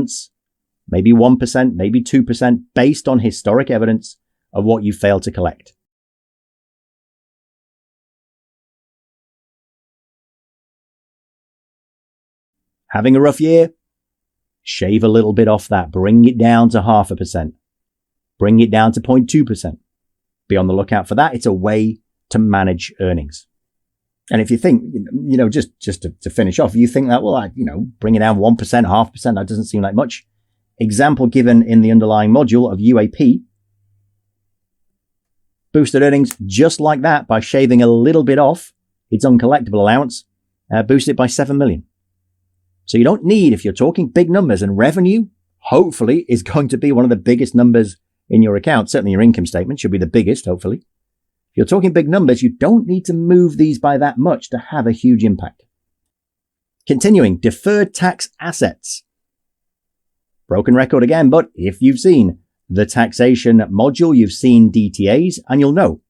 allowance, maybe 1%, maybe 2%, based on historic evidence of what you failed to collect. Having a rough year? Shave a little bit off that. Bring it down to 0.5%. Bring it down to 0.2%. Be on the lookout for that. It's a way to manage earnings. And if you think, just to finish off, you think that, well, bring it down 1%, 0.5%, that doesn't seem like much. Example given in the underlying module of UAP. Boosted earnings just like that by shaving a little bit off its uncollectible allowance, boosted it by 7 million. So you don't need, if you're talking big numbers, and revenue, hopefully, is going to be one of the biggest numbers in your account. Certainly your income statement should be the biggest, hopefully. If you're talking big numbers, you don't need to move these by that much to have a huge impact. Continuing, deferred tax assets. Broken record again, but if you've seen the taxation module, you've seen DTAs, and you'll know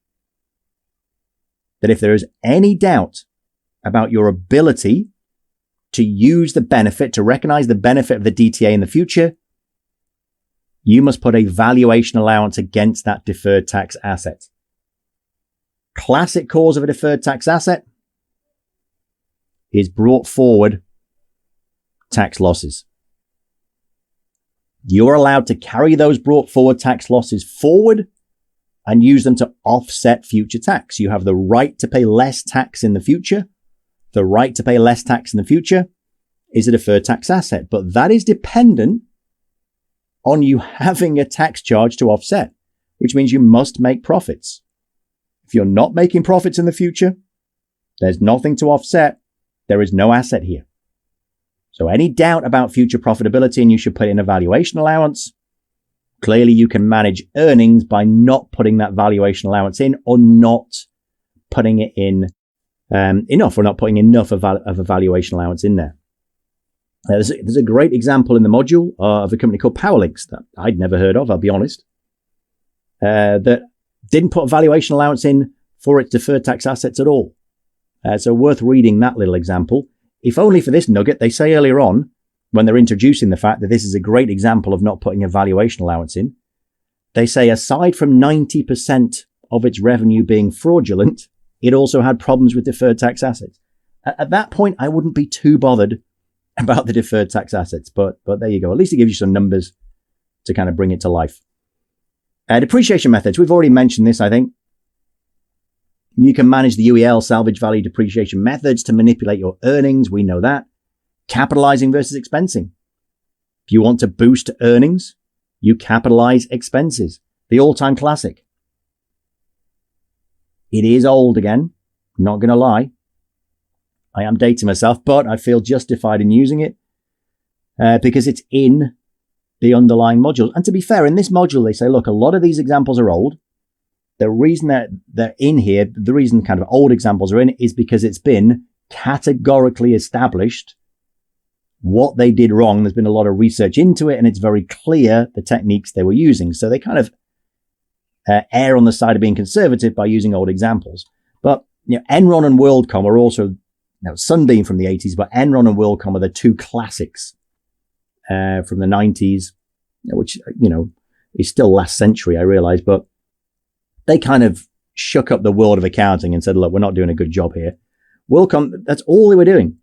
that if there is any doubt about your ability to use the benefit, to recognize the benefit of the DTA in the future, you must put a valuation allowance against that deferred tax asset. Classic cause of a deferred tax asset is brought forward tax losses. You're allowed to carry those brought forward tax losses forward and use them to offset future tax. You have the right to pay less tax in the future. The right to pay less tax in the future is a deferred tax asset, but that is dependent on you having a tax charge to offset, which means you must make profits. If you're not making profits in the future, there's nothing to offset. There is no asset here. So any doubt about future profitability, and you should put in a valuation allowance. Clearly, you can manage earnings by not putting that valuation allowance in, or not putting it in enough, or not putting enough of a valuation allowance in there. There's a great example in the module of a company called Powerlinks that I'd never heard of, I'll be honest, that didn't put a valuation allowance in for its deferred tax assets at all. So worth reading that little example. If only for this nugget. They say earlier on, when they're introducing the fact that this is a great example of not putting a valuation allowance in, they say aside from 90% of its revenue being fraudulent, it also had problems with deferred tax assets. At that point, I wouldn't be too bothered about the deferred tax assets, but there you go. At least it gives you some numbers to kind of bring it to life. Depreciation methods. We've already mentioned this, I think. You can manage the UEL salvage value depreciation methods to manipulate your earnings. We know that. Capitalizing versus expensing. If you want to boost earnings, you capitalize expenses. The all-time classic. It is old again. Not going to lie. I am dating myself, but I feel justified in using it because it's in the underlying module. And to be fair, in this module, they say, look, a lot of these examples are old. The reason that they're in here, the reason kind of old examples are in, is because it's been categorically established what they did wrong. There's been a lot of research into it, and it's very clear the techniques they were using. So they kind of err on the side of being conservative by using old examples. But Enron and WorldCom are also, Sunbeam from the 80s, but Enron and WorldCom are the two classics from the 90s, which, is still last century, I realize, but they kind of shook up the world of accounting and said, look, we're not doing a good job here. WorldCom, that's all they were doing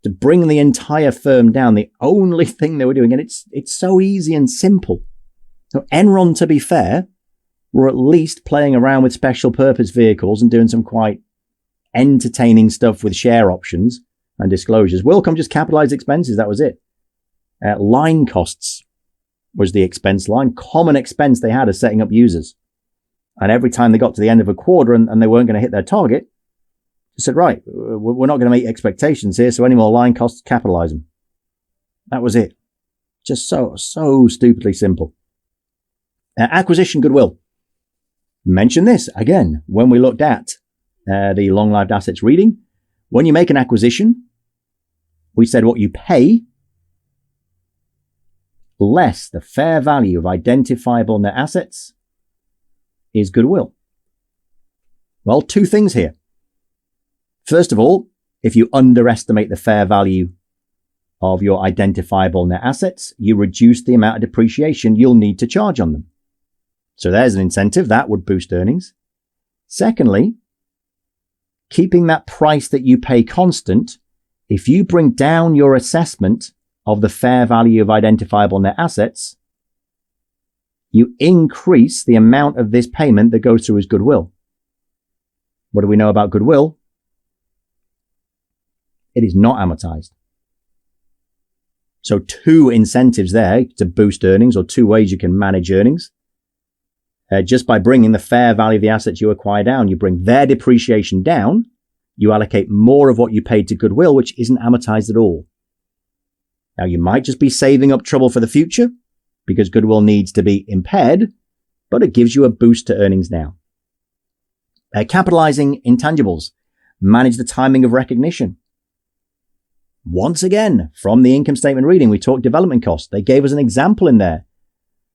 to bring the entire firm down. The only thing they were doing, and it's so easy and simple. So Enron, to be fair, were at least playing around with special purpose vehicles and doing some quite entertaining stuff with share options and disclosures. WorldCom just capitalized expenses. That was it. Line costs was the expense line. Common expense they had is setting up users. And every time they got to the end of a quarter and they weren't going to hit their target, they said, right, we're not going to meet expectations here, so any more line costs, capitalize them. That was it. Just so stupidly simple. Acquisition goodwill. Mention this again when we looked at the long-lived assets reading. When you make an acquisition, we said what you pay less the fair value of identifiable net assets is goodwill. Well, two things here. First of all, if you underestimate the fair value of your identifiable net assets, you reduce the amount of depreciation you'll need to charge on them. So there's an incentive that would boost earnings. Secondly, keeping that price that you pay constant, if you bring down your assessment of the fair value of identifiable net assets, you increase the amount of this payment that goes through as goodwill. What do we know about goodwill? It is not amortized. So two incentives there to boost earnings, or two ways you can manage earnings. Just by bringing the fair value of the assets you acquire down, you bring their depreciation down, you allocate more of what you paid to goodwill, which isn't amortized at all. Now, you might just be saving up trouble for the future because goodwill needs to be impaired, but it gives you a boost to earnings now. Capitalizing intangibles. Manage the timing of recognition. Once again, from the income statement reading, we talked development costs. They gave us an example in there.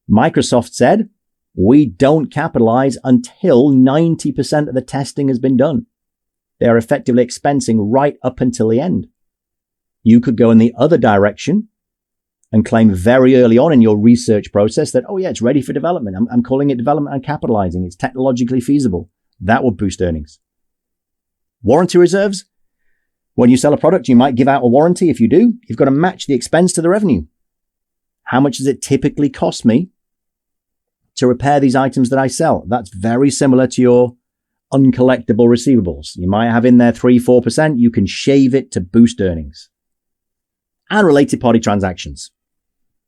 Microsoft said, we don't capitalize until 90% of the testing has been done. They're effectively expensing right up until the end. You could go in the other direction and claim very early on in your research process that, oh yeah, it's ready for development. I'm calling it development and capitalizing. It's technologically feasible. That would boost earnings. Warranty reserves. When you sell a product, you might give out a warranty. If you do, you've got to match the expense to the revenue. How much does it typically cost me to repair these items that I sell? That's very similar to your uncollectible receivables. You might have in there 3-4%. You can shave it to boost earnings. And related party transactions.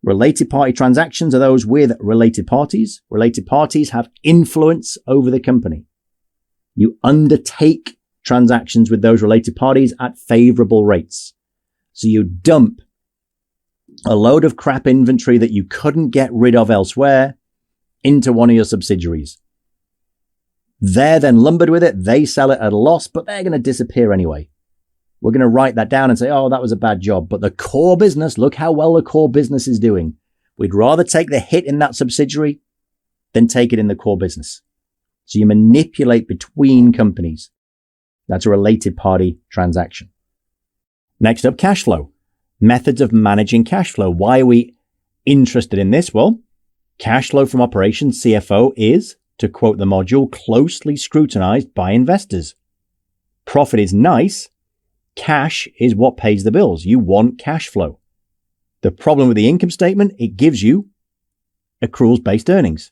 Related party transactions are those with related parties. Related parties have influence over the company. You undertake transactions with those related parties at favorable rates. So you dump a load of crap inventory that you couldn't get rid of elsewhere into one of your subsidiaries. They're then lumbered with it. They sell it at a loss, but they're going to disappear anyway. We're going to write that down and say, oh, that was a bad job. But the core business, look how well the core business is doing. We'd rather take the hit in that subsidiary than take it in the core business. So you manipulate between companies. That's a related party transaction. Next up, cash flow. Methods of managing cash flow. Why are we interested in this? Well, cash flow from operations, CFO, is, to quote the module, closely scrutinized by investors. Profit is nice. Cash is what pays the bills. You want cash flow. The problem with the income statement, it gives you accruals-based earnings.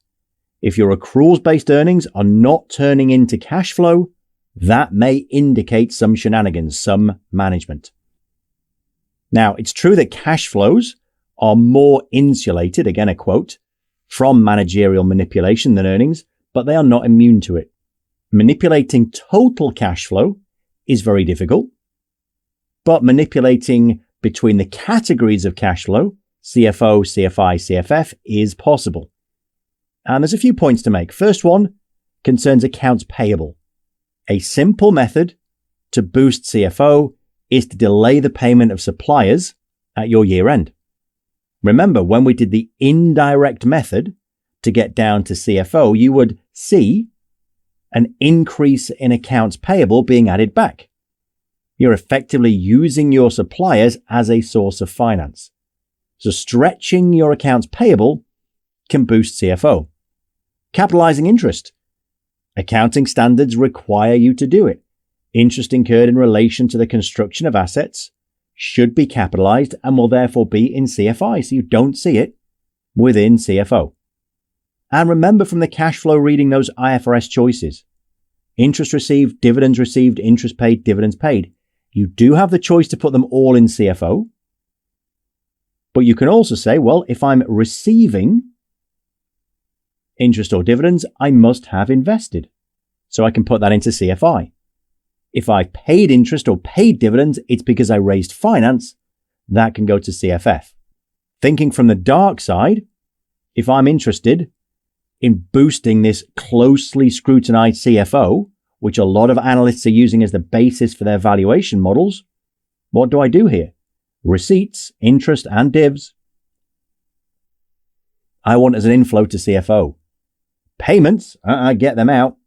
If your accruals-based earnings are not turning into cash flow, that may indicate some shenanigans, some management. Now, it's true that cash flows are more insulated, again a quote, from managerial manipulation than earnings, but they are not immune to it. Manipulating total cash flow is very difficult, but manipulating between the categories of cash flow, CFO, CFI, CFF, is possible. And there's a few points to make. First one concerns accounts payable. A simple method to boost CFO is to delay the payment of suppliers at your year end. Remember, when we did the indirect method to get down to CFO, you would see an increase in accounts payable being added back. You're effectively using your suppliers as a source of finance. So stretching your accounts payable can boost CFO. Capitalizing interest. Accounting standards require you to do it. Interest incurred in relation to the construction of assets should be capitalized and will therefore be in CFI, so you don't see it within CFO. And remember from the cash flow reading those IFRS choices. Interest received, dividends received, interest paid, dividends paid. You do have the choice to put them all in CFO. But you can also say, well, if I'm receiving interest or dividends, I must have invested. So I can put that into CFI. If I paid interest or paid dividends, it's because I raised finance. That can go to CFF. Thinking from the dark side, if I'm interested in boosting this closely scrutinized CFO, which a lot of analysts are using as the basis for their valuation models, what do I do here? Receipts, interest, and divs. I want as an inflow to CFO. Payments, I get them out.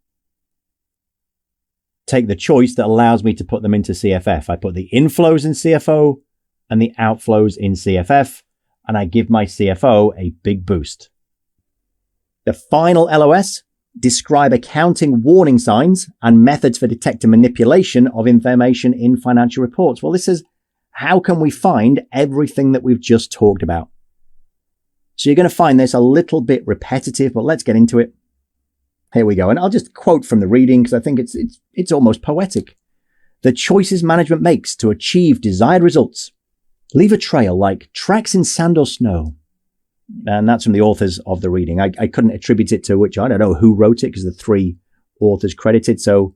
Take the choice that allows me to put them into CFF. I put the inflows in CFO, and the outflows in CFF, and I give my CFO a big boost. The final LOS, describe accounting warning signs and methods for detecting manipulation of information in financial reports. Well, this is how can we find everything that we've just talked about? So you're going to find this a little bit repetitive, but let's get into it. Here we go. And I'll just quote from the reading because I think it's almost poetic. The choices management makes to achieve desired results leave a trail like tracks in sand or snow. And that's from the authors of the reading. I couldn't attribute it to which, I don't know who wrote it because the three authors credited. So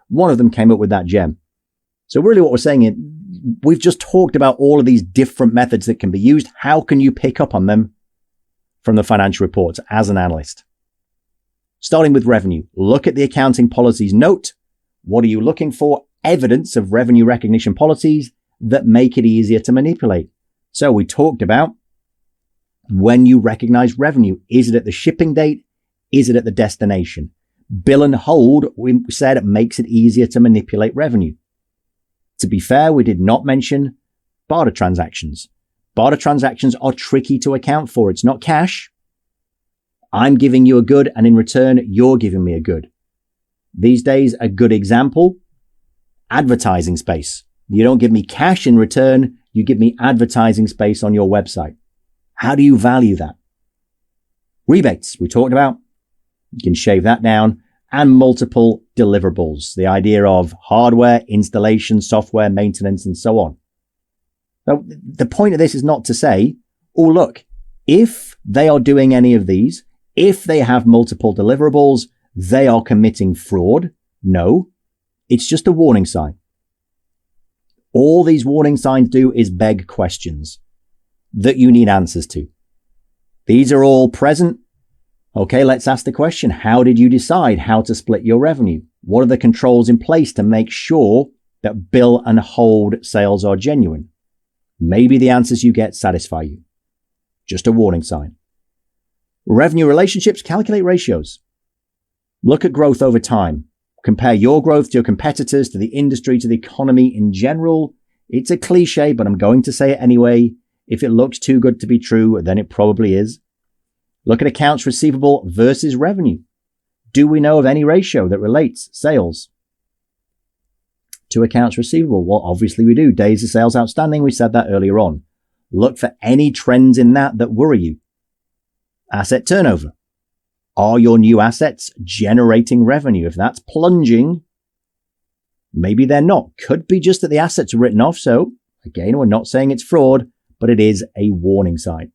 one of them came up with that gem. So really what we're saying is we've just talked about all of these different methods that can be used. How can you pick up on them from the financial reports as an analyst? Starting with revenue, look at the accounting policies note. What are you looking for? Evidence of revenue recognition policies that make it easier to manipulate. So we talked about when you recognize revenue. Is it at the shipping date? Is it at the destination? Bill and hold, we said it makes it easier to manipulate revenue. To be fair, we did not mention barter transactions. Barter transactions are tricky to account for. It's not cash. I'm giving you a good, and in return, you're giving me a good. These days, a good example, advertising space. You don't give me cash in return, you give me advertising space on your website. How do you value that? Rebates, we talked about. You can shave that down. And multiple deliverables. The idea of hardware, installation, software, maintenance, and so on. Now, the point of this is not to say, oh, look, if they are doing any of these, if they have multiple deliverables, they are committing fraud. No, it's just a warning sign. All these warning signs do is beg questions that you need answers to. These are all present. Okay, let's ask the question. How did you decide how to split your revenue? What are the controls in place to make sure that bill and hold sales are genuine? Maybe the answers you get satisfy you. Just a warning sign. Revenue relationships, calculate ratios. Look at growth over time. Compare your growth to your competitors, to the industry, to the economy in general. It's a cliche, but I'm going to say it anyway. If it looks too good to be true, then it probably is. Look at accounts receivable versus revenue. Do we know of any ratio that relates sales to accounts receivable? Well, obviously we do. Days of sales outstanding, we said that earlier on. Look for any trends in that worry you. Asset turnover. Are your new assets generating revenue? If that's plunging, maybe they're not. Could be just that the assets are written off. So again, we're not saying it's fraud, but it is a warning sign.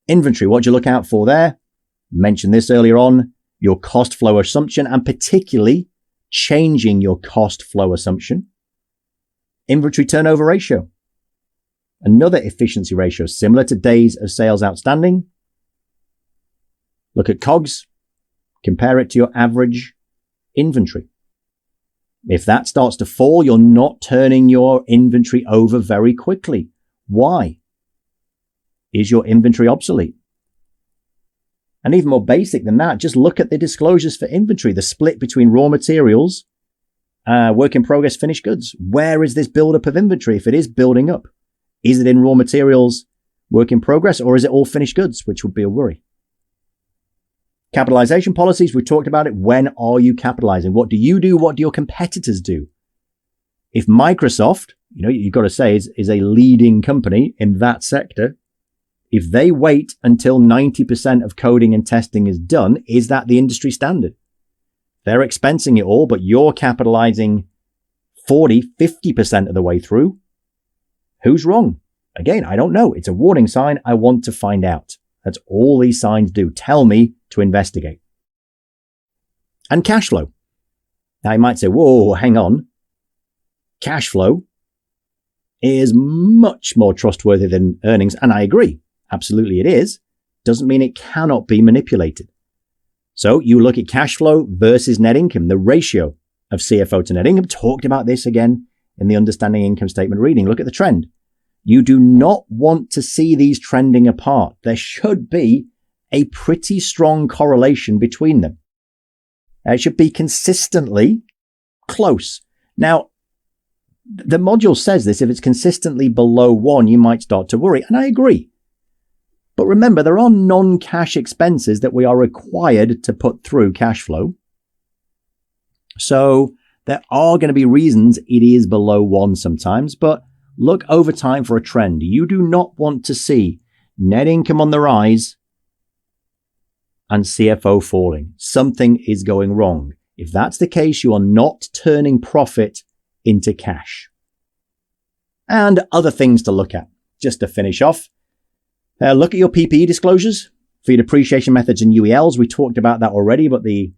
Inventory, what do you look out for there? Mentioned this earlier on, your cost flow assumption, and particularly changing your cost flow assumption. Inventory turnover ratio, another efficiency ratio similar to days of sales outstanding. Look at COGS, compare it to your average inventory. If that starts to fall, you're not turning your inventory over very quickly. Why? Is your inventory obsolete? And even more basic than that, just look at the disclosures for inventory, the split between raw materials, work in progress, finished goods. Where is this buildup of inventory? If it is building up, is it in raw materials, work in progress, or is it all finished goods, which would be a worry? Capitalization policies, we talked about it. When are you capitalizing? What do you do? What do your competitors do? If Microsoft, you've got to say is a leading company in that sector, if they wait until 90% of coding and testing is done, is that the industry standard? They're expensing it all, but you're capitalizing 40, 50% of the way through. Who's wrong? Again, I don't know. It's a warning sign. I want to find out. That's all these signs do. Tell me to investigate. And cash flow. Now you might say, whoa, hang on. Cash flow is much more trustworthy than earnings. And I agree. Absolutely it is. Doesn't mean it cannot be manipulated. So you look at cash flow versus net income, the ratio of CFO to net income. Talked about this again in the understanding income statement reading. Look at the trend. You do not want to see these trending apart. There should be a pretty strong correlation between them. It should be consistently close. Now, The module says this, if it's consistently below 1, you might start to worry. And I agree. But remember, there are non-cash expenses that we are required to put through cash flow. So there are going to be reasons it is below 1 sometimes, but look over time for a trend. You do not want to see net income on the rise and CFO falling. Something is going wrong. If that's the case, you are not turning profit into cash. And other things to look at. Just to finish off, look at your PPE disclosures for your depreciation methods and UELs. We talked about that already, but the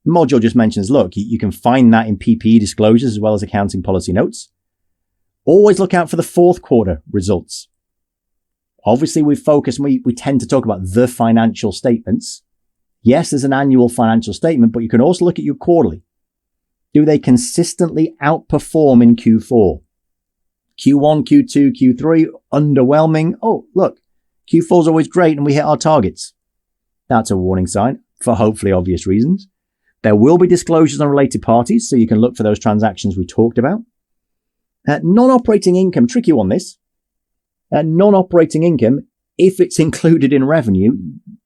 module just mentions, look, you can find that in PPE disclosures as well as accounting policy notes. Always look out for the fourth quarter results. Obviously, we focus and we tend to talk about the financial statements. Yes, there's an annual financial statement, but you can also look at your quarterly. Do they consistently outperform in Q4? Q1, Q2, Q3, underwhelming. Oh, look, Q4 is always great and we hit our targets. That's a warning sign for hopefully obvious reasons. There will be disclosures on related parties, so you can look for those transactions we talked about. Non-operating income, tricky one this. Non-operating income, if it's included in revenue,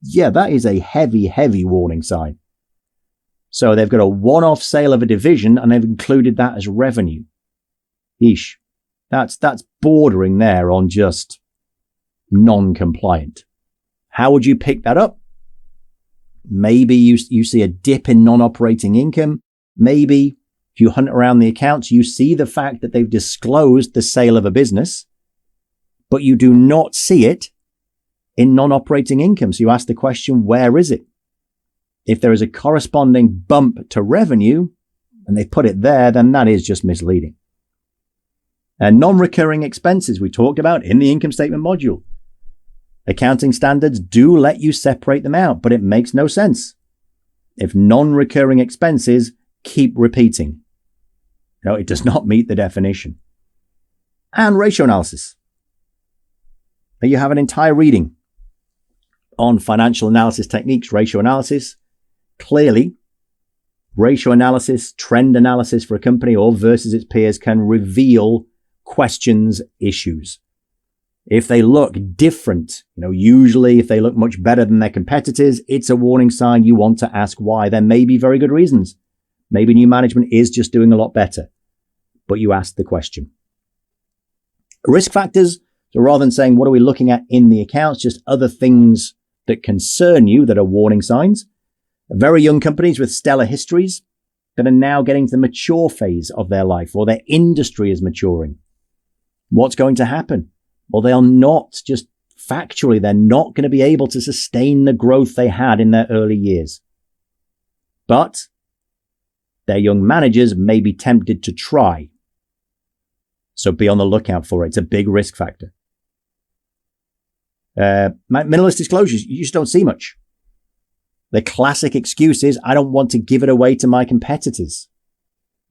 yeah, that is a heavy, heavy warning sign. So they've got a one-off sale of a division and they've included that as revenue. Yeesh. That's bordering there on just non-compliant. How would you pick that up? Maybe you see a dip in non-operating income. Maybe if you hunt around the accounts, you see the fact that they've disclosed the sale of a business, but you do not see it in non-operating income. So you ask the question, where is it? If there is a corresponding bump to revenue and they put it there, then that is just misleading. And non-recurring expenses we talked about in the income statement module. Accounting standards do let you separate them out, but it makes no sense if non-recurring expenses keep repeating. No, it does not meet the definition. And ratio analysis. Now you have an entire reading on financial analysis techniques, ratio analysis. Clearly, ratio analysis, trend analysis for a company or versus its peers can reveal questions, issues. If they look different, usually if they look much better than their competitors, it's a warning sign you want to ask why. There may be very good reasons. Maybe new management is just doing a lot better, but you ask the question. Risk factors, so rather than saying, what are we looking at in the accounts, just other things that concern you that are warning signs. Very young companies with stellar histories that are now getting to the mature phase of their life, or their industry is maturing. What's going to happen? Well, they are not, just factually, they're not going to be able to sustain the growth they had in their early years. But their young managers may be tempted to try. So be on the lookout for it. It's a big risk factor. Minimalist disclosures, you just don't see much. The classic excuse is, I don't want to give it away to my competitors.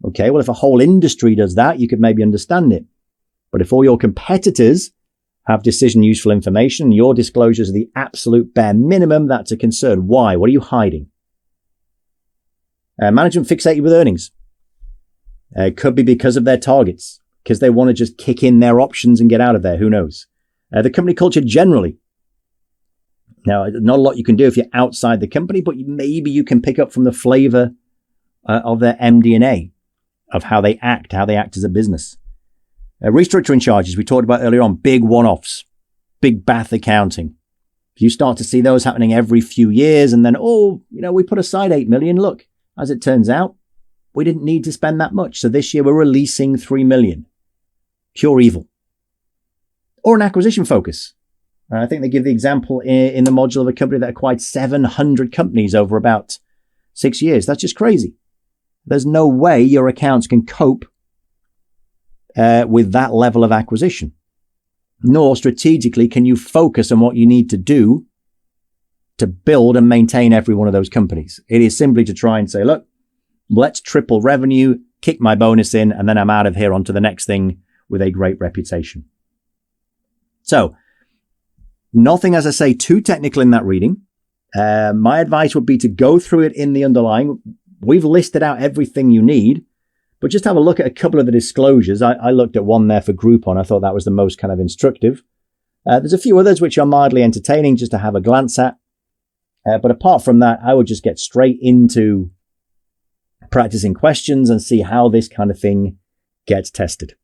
Okay, well, if a whole industry does that, you could maybe understand it. But if all your competitors have decision useful information, your disclosures are the absolute bare minimum, that's a concern. Why? What are you hiding? Management fixated with earnings. It could be because of their targets, because they want to just kick in their options and get out of there. Who knows? The company culture generally. Now, not a lot you can do if you're outside the company, but maybe you can pick up from the flavor of their MD&A, of how they act as a business. Restructuring charges, we talked about earlier on, big one-offs, big bath accounting. If you start to see those happening every few years and then, we put aside 8 million. Look, as it turns out, we didn't need to spend that much. So this year we're releasing 3 million. Pure evil. Or an acquisition focus. I think they give the example in the module of a company that acquired 700 companies over about 6 years. That's just crazy. There's no way your accounts can cope with that level of acquisition. Nor strategically can you focus on what you need to do to build and maintain every one of those companies. It is simply to try and say, look, let's triple revenue, kick my bonus in, and then I'm out of here onto the next thing with a great reputation. So, nothing, as I say, too technical in that reading. My advice would be to go through it in the underlying. We've listed out everything you need, But just have a look at a couple of the disclosures. I looked at one there for Groupon. I thought that was the most kind of instructive. There's a few others which are mildly entertaining just to have a glance at. But apart from that, I would just get straight into practicing questions and see how this kind of thing gets tested.